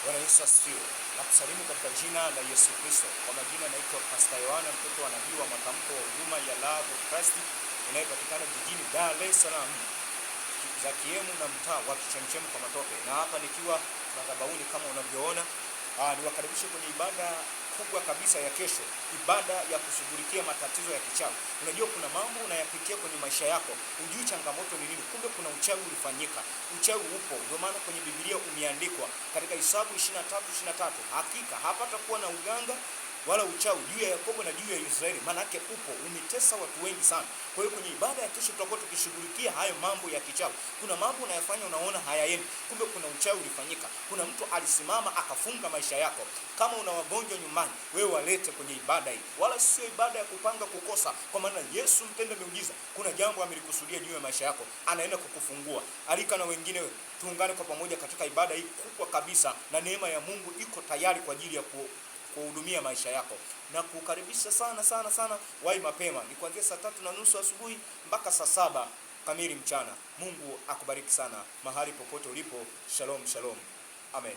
Bwana Yesu asifiwe. Nakusalimu katika jina la Yesu Kristo. Kwa majina naitwa Pastor Yohana, mtoto wa nabii wa matamko wa huduma ya Love of Christ inayopatikana jijini Dar es Salaam, za Kiemu na mtaa wa Kichemchem kwa Matope. Na hapa nikiwa madhabahuni kama unavyoona, niwakaribishe kwenye ibada kubwa kabisa ya kesho, ibada ya kushughulikia matatizo ya kichawi. Unajua kuna mambo unayapitia kwenye maisha yako, unjui changamoto ni nini, kumbe kuna uchawi ulifanyika. Uchawi upo, ndio maana kwenye Biblia umeandikwa katika Hesabu 23:23, hakika hapatakuwa na uganga wala uchawi juu ya Yakobo na juu ya Israeli. Maana yake upo, umetesa watu wengi sana. Kwa hiyo kwenye ibada ya kesho tutakuwa tukishughulikia hayo mambo ya kichawi. Kuna mambo unayafanya unaona hayaendi, kumbe kuna uchawi ulifanyika. Kuna mtu alisimama akafunga maisha yako. Kama una wagonjwa nyumbani, wewe walete kwenye ibada hii, wala sio ibada ya kupanga kukosa, kwa maana Yesu mpenda miujiza. Kuna jambo amelikusudia juu ya maisha yako, anaenda kukufungua. Alika na wengine, tuungane kwa pamoja katika ibada hii kubwa kabisa, na neema ya Mungu iko tayari kwa ajili ya kuhudumia maisha yako. Na kukaribisha sana wahi mapema, ni kuanzia saa 3:30 asubuhi mpaka saa 7 kamili mchana. Mungu akubariki sana mahali popote ulipo. Shalom, amen.